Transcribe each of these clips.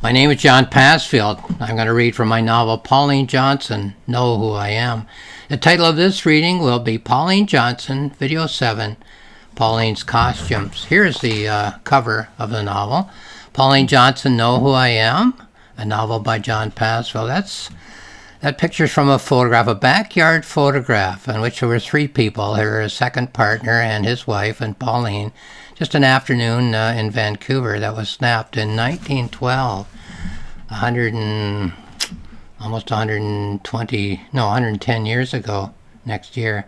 My name is John Passfield. I'm going to read from my novel Pauline Johnson, Know Who I Am. The title of this reading will be Pauline Johnson, Video 7, Paulines Costumes. Here's the cover of the novel. Pauline Johnson, Know Who I Am, a novel by John Passfield. That picture's from a photograph, a backyard photograph, in which there were three people, her second partner and his wife and Pauline. Just an afternoon in Vancouver that was snapped in 1912, almost 110 years ago next year.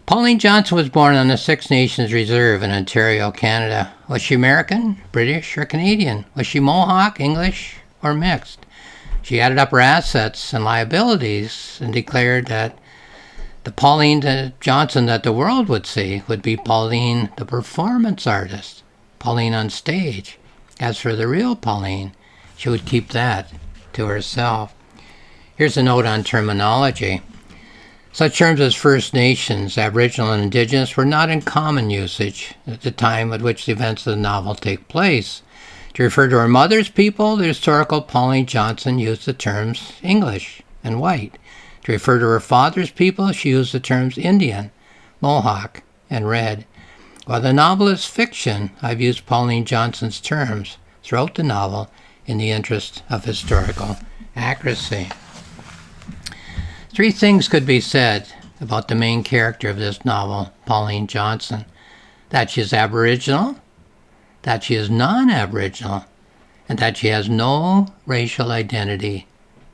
Pauline Johnson was born on the Six Nations Reserve in Ontario, Canada. Was she American, British, or Canadian? Was she Mohawk, English, or mixed? She added up her assets and liabilities and declared that the Pauline Johnson that the world would see would be Pauline, the performance artist, Pauline on stage. As for the real Pauline, she would keep that to herself. Here's a note on terminology. Such terms as First Nations, Aboriginal, and Indigenous were not in common usage at the time at which the events of the novel take place. To refer to her mother's people, the historical Pauline Johnson used the terms English and white. To refer to her father's people, she used the terms Indian, Mohawk, and red. While the novel is fiction, I've used Pauline Johnson's terms throughout the novel in the interest of historical accuracy. Three things could be said about the main character of this novel, Pauline Johnson. That she is Aboriginal, that she is non-Aboriginal, and that she has no racial identity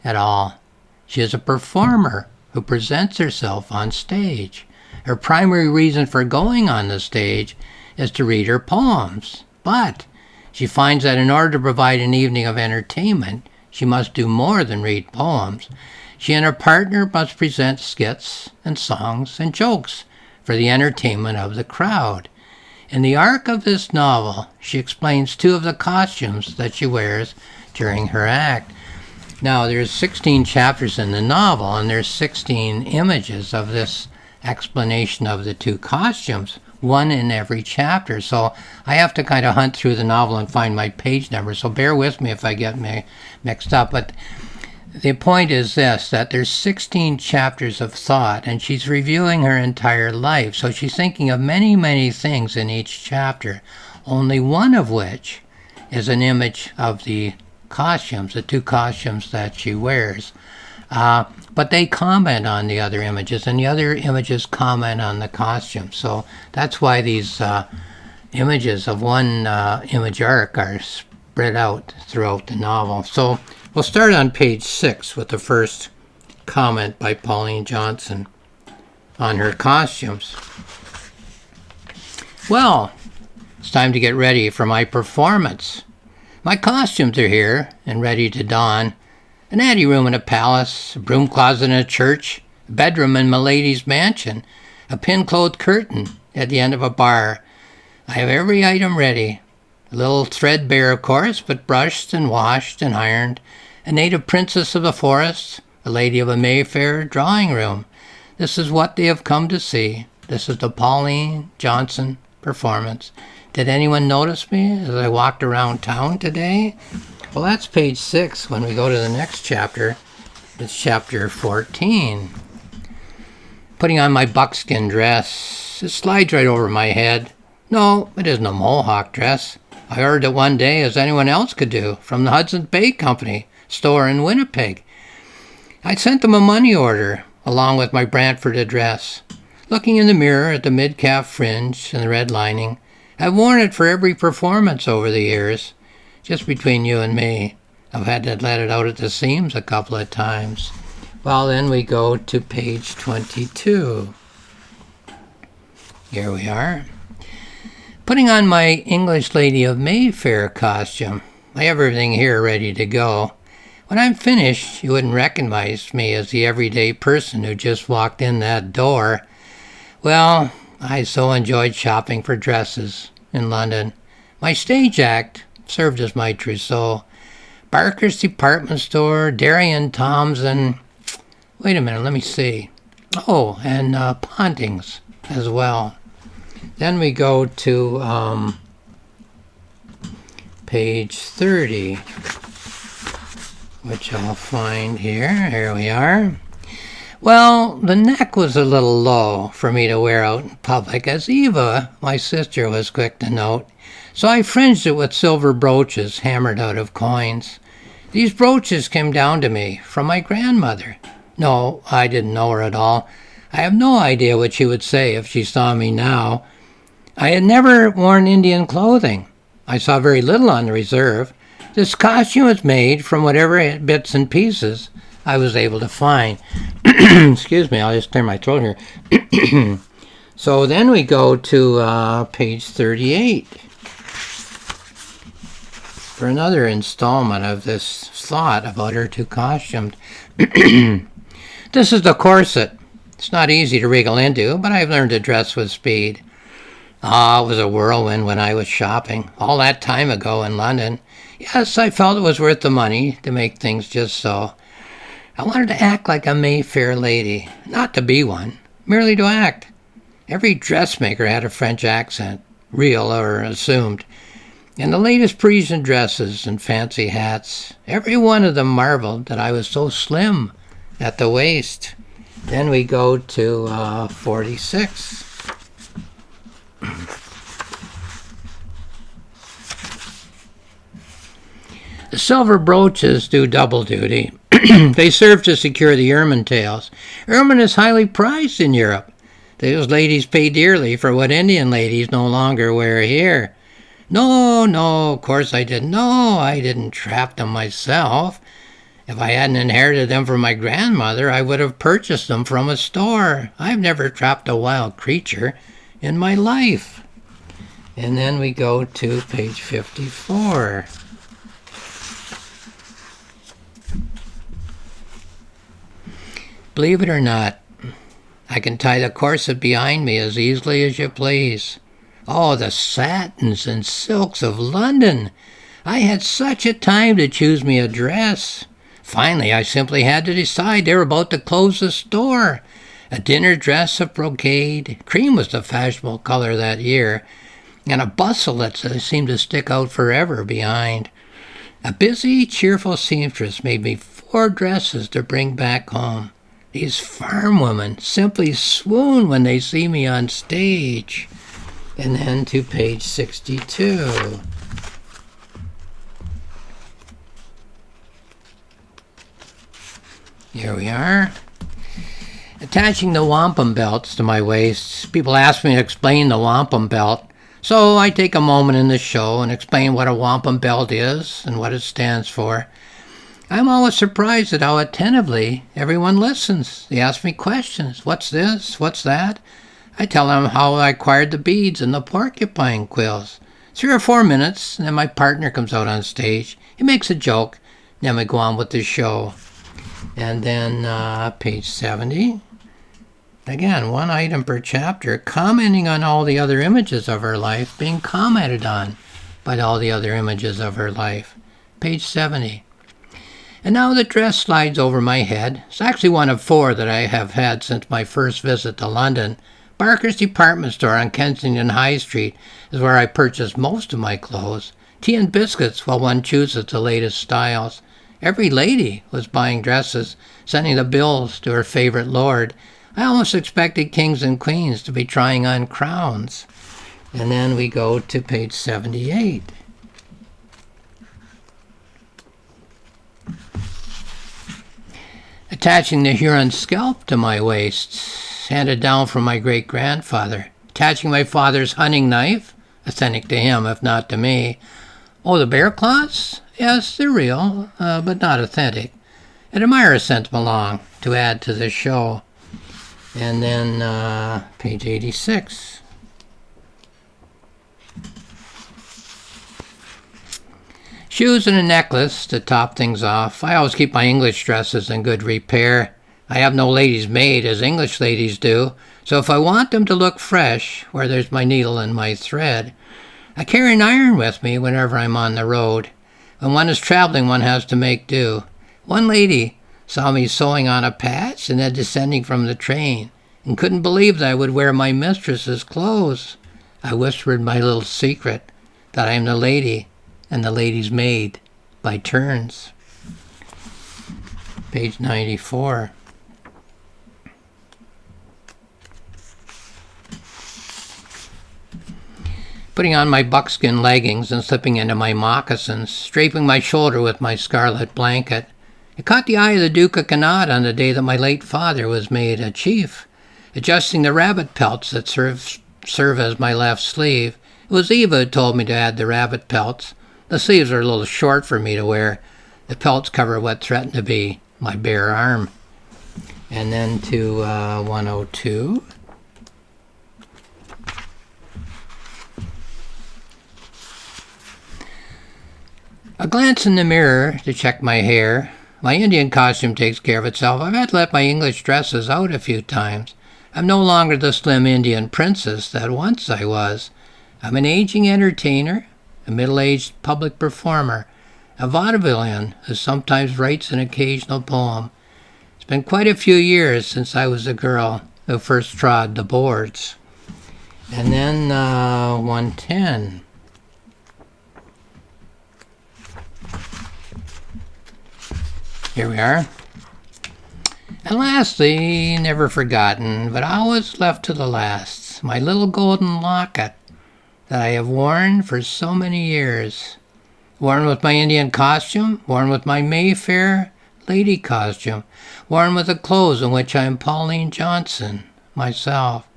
at all. She is a performer who presents herself on stage. Her primary reason for going on the stage is to read her poems, but she finds that in order to provide an evening of entertainment, she must do more than read poems. She and her partner must present skits and songs and jokes for the entertainment of the crowd. In the arc of this novel, she explains two of the costumes that she wears during her act. Now, there's 16 chapters in the novel, and there's 16 images of this explanation of the two costumes, one in every chapter. So I have to kind of hunt through the novel and find my page number, so bear with me if I get mixed up. But the point is this, that there's 16 chapters of thought, and she's reviewing her entire life. So she's thinking of many, many things in each chapter, only one of which is an image of the costumes, the two costumes that she wears. But they comment on the other images, and the other images comment on the costumes. So that's why these images of one image arc are spread out throughout the novel. So we'll start on page 6 with the first comment by Pauline Johnson on her costumes. Well, it's time to get ready for my performance. My costumes are here and ready to don. An anteroom in a palace, a broom closet in a church, a bedroom in milady's mansion, a pin-clothed curtain at the end of a bar. I have every item ready. A little threadbare, of course, but brushed and washed and ironed. A native princess of the forest, a lady of a Mayfair drawing room. This is what they have come to see. This is the Pauline Johnson performance. Did anyone notice me as I walked around town today? Well, that's page 6. When we go to the next chapter, it's chapter 14. Putting on my buckskin dress. It slides right over my head. No, it isn't a Mohawk dress. I ordered it one day, as anyone else could do, from the Hudson's Bay Company store in Winnipeg. I sent them a money order, along with my Brantford address. Looking in the mirror at the mid-calf fringe and the red lining, I've worn it for every performance over the years. Just between you and me, I've had to let it out at the seams a couple of times. Well, then we go to page 22. Here we are. Putting on my English Lady of Mayfair costume. I have everything here ready to go. When I'm finished, you wouldn't recognize me as the everyday person who just walked in that door. Well, I so enjoyed shopping for dresses in London. My stage act served as my trousseau. Barker's department store, Darien Tom's, and wait a minute, let me see. Oh, and Ponting's as well. Then we go to page 30. which I'll find here. Here we are. Well, the neck was a little low for me to wear out in public, as Eva, my sister, was quick to note, so I fringed it with silver brooches hammered out of coins. These brooches came down to me from my grandmother. No, I didn't know her at all. I have no idea what she would say if she saw me now. I had never worn Indian clothing. I saw very little on the reserve. This costume was made from whatever bits and pieces I was able to find. Excuse me, I'll just clear my throat here. So then we go to page 38 for another installment of this thought about her two costumes. This is the corset. It's not easy to wriggle into, but I've learned to dress with speed. It was a whirlwind when I was shopping, all that time ago in London. Yes, I felt it was worth the money to make things just so. I wanted to act like a Mayfair lady, not to be one, merely to act. Every dressmaker had a French accent, real or assumed, and the latest Parisian dresses and fancy hats. Every one of them marveled that I was so slim at the waist. Then we go to 46. The silver brooches do double duty. They serve to secure the ermine tails. Ermine is highly prized in Europe. Those ladies pay dearly for what Indian ladies no longer wear here. No, of course I didn't. No, I didn't trap them myself. If I hadn't inherited them from my grandmother, I would have purchased them from a store. I've never trapped a wild creature in my life. And then we go to page 54. Believe it or not, I can tie the corset behind me as easily as you please. Oh, the satins and silks of London! I had such a time to choose me a dress. Finally, I simply had to decide. They were about to close the store. A dinner dress of brocade, cream was the fashionable color that year, and a bustle that seemed to stick out forever behind. A busy, cheerful seamstress made me 4 dresses to bring back home. These farm women simply swoon when they see me on stage. And then to page 62. Here we are. Attaching the wampum belts to my waist. People ask me to explain the wampum belt. So I take a moment in the show and explain what a wampum belt is and what it stands for. I'm always surprised at how attentively everyone listens. They ask me questions. What's this? What's that? I tell them how I acquired the beads and the porcupine quills. 3 or 4 minutes, and then my partner comes out on stage. He makes a joke, and then we go on with the show. And then page 70. Again, 1 item per chapter, commenting on all the other images of her life, being commented on by all the other images of her life. Page 70. And now the dress slides over my head. It's actually one of 4 that I have had since my first visit to London. Barker's department store on Kensington High Street is where I purchase most of my clothes. Tea and biscuits while one chooses the latest styles. Every lady was buying dresses, sending the bills to her favorite lord. I almost expected kings and queens to be trying on crowns. And then we go to page 78. Attaching the Huron scalp to my waist, handed down from my great-grandfather. Attaching my father's hunting knife, authentic to him, if not to me. Oh, the bear claws? Yes, they're real, but not authentic. An admirer sent them along to add to the show. And then page 86. Shoes and a necklace to top things off. I always keep my English dresses in good repair. I have no ladies' maid as English ladies do, so if I want them to look fresh, where there's my needle and my thread, I carry an iron with me whenever I'm on the road. When one is traveling, one has to make do. One lady saw me sewing on a patch and then descending from the train, and couldn't believe that I would wear my mistress's clothes. I whispered my little secret, that I am the lady and the lady's maid by turns. page 94. Putting on my buckskin leggings and slipping into my moccasins, draping my shoulder with my scarlet blanket, it caught the eye of the Duke of Connaught on the day that my late father was made a chief. Adjusting the rabbit pelts that serve as my left sleeve, it was Eva who told me to add the rabbit pelts. The sleeves are a little short for me to wear. The pelts cover what threatened to be my bare arm. And then to 102. A glance in the mirror to check my hair. My Indian costume takes care of itself. I've had to let my English dresses out a few times. I'm no longer the slim Indian princess that once I was. I'm an aging entertainer, a middle-aged public performer, a vaudevillian who sometimes writes an occasional poem. It's been quite a few years since I was the girl who first trod the boards. And then 110. Here we are. And lastly, never forgotten, but always left to the last, my little golden locket that I have worn for so many years. Worn with my Indian costume, worn with my Mayfair lady costume, worn with the clothes in which I am Pauline Johnson, myself.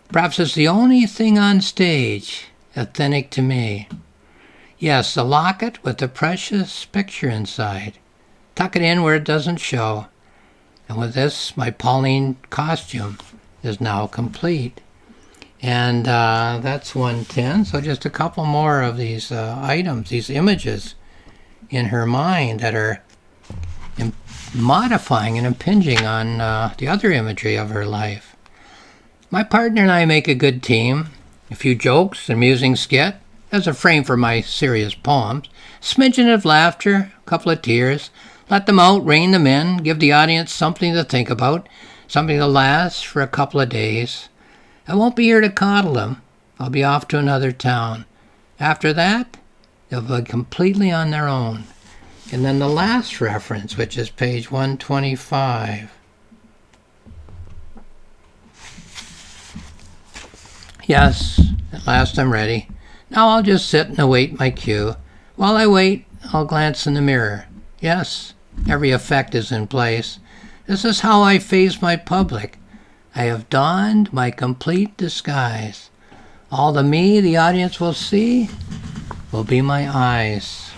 Perhaps it's the only thing on stage authentic to me. Yes, the locket with the precious picture inside. Tuck it in where it doesn't show. And with this, my Pauline costume is now complete. And that's 110. So just a couple more of these items, these images in her mind that are modifying and impinging on the other imagery of her life. My partner and I make a good team. A few jokes, an amusing skit as a frame for my serious poems. Smidgen of laughter, a couple of tears. Let them out, rein them in, give the audience something to think about, something to last for a couple of days. I won't be here to coddle them. I'll be off to another town. After that, they'll be completely on their own. And then the last reference, which is page 125. Yes, at last I'm ready. Now I'll just sit and await my cue. While I wait, I'll glance in the mirror. Yes, every effect is in place. This is how I face my public. I have donned my complete disguise. All the me the audience will see will be my eyes.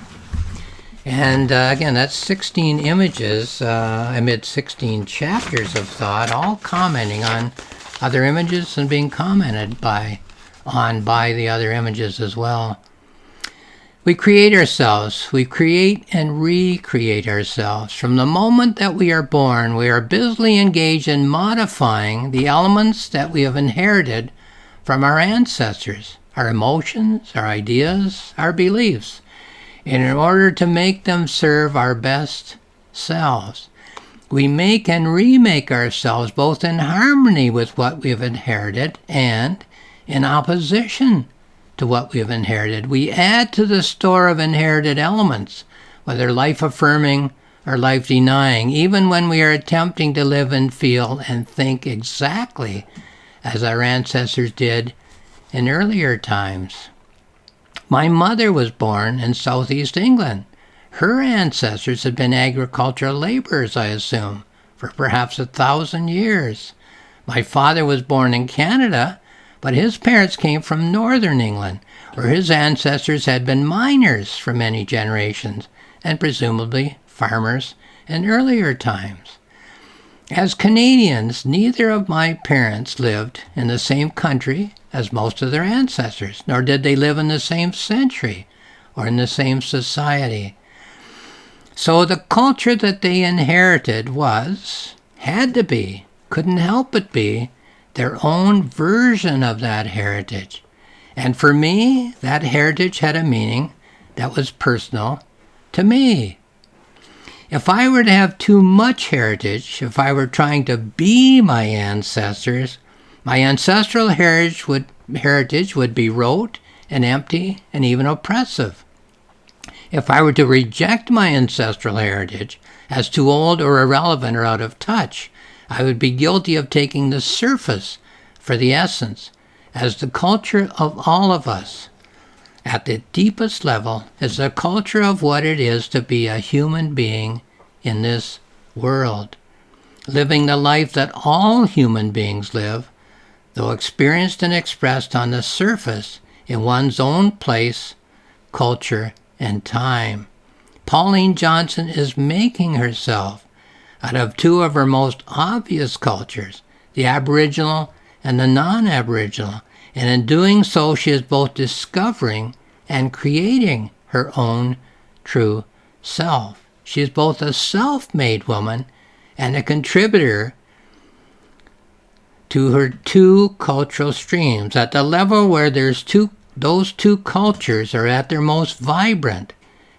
And again, that's 16 images amid 16 chapters of thought, all commenting on other images and being commented on by the other images as well. We create ourselves. We create and recreate ourselves. From the moment that we are born, we are busily engaged in modifying the elements that we have inherited from our ancestors, our emotions, our ideas, our beliefs, and in order to make them serve our best selves. We make and remake ourselves both in harmony with what we have inherited and in opposition to what we have inherited. We add to the store of inherited elements, whether life-affirming or life-denying, even when we are attempting to live and feel and think exactly as our ancestors did in earlier times. My mother was born in southeast England. Her ancestors had been agricultural laborers, I assume, for perhaps 1,000 years. My father was born in Canada, but his parents came from northern England, where his ancestors had been miners for many generations, and presumably farmers in earlier times. As Canadians, neither of my parents lived in the same country as most of their ancestors, nor did they live in the same century or in the same society. So the culture that they inherited had to be, couldn't help but be, their own version of that heritage. And for me, that heritage had a meaning that was personal to me. If I were to have too much heritage, if I were trying to be my ancestors, my ancestral heritage would be rote and empty and even oppressive. If I were to reject my ancestral heritage as too old or irrelevant or out of touch, I would be guilty of taking the surface for the essence, as the culture of all of us, at the deepest level, is the culture of what it is to be a human being in this world, living the life that all human beings live, though experienced and expressed on the surface in one's own place, culture, and time. Pauline Johnson is making herself out of two of her most obvious cultures, the Aboriginal and the non-Aboriginal, and in doing so she is both discovering and creating her own true self. She is both a self-made woman and a contributor to her two cultural streams at the level where those two cultures are at their most vibrant,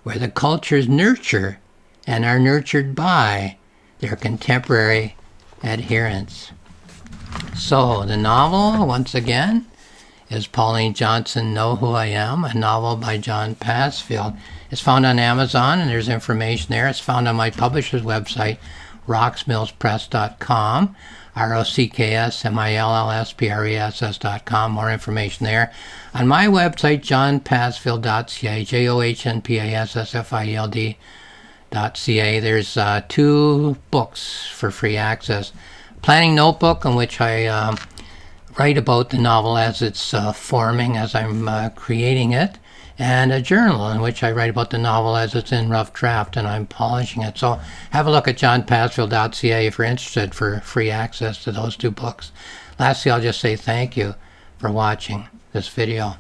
where the cultures nurture and are nurtured by their contemporary adherents. So the novel, once again, is Pauline Johnson, Know Who I Am, a novel by John Passfield. It's found on Amazon, and there's information there. It's found on my publisher's website, rocksmillspress.com, rocksmillspress.com. More information there. On my website, johnpassfield.ca, johnpassfield.ca, there's 2 books for free access. Planning notebook, in which I write about the novel as it's forming, as I'm creating it, and a journal in which I write about the novel as it's in rough draft and I'm polishing it. So have a look at johnpassfield.ca if you're interested for free access to those 2 books. Lastly, I'll just say thank you for watching this video.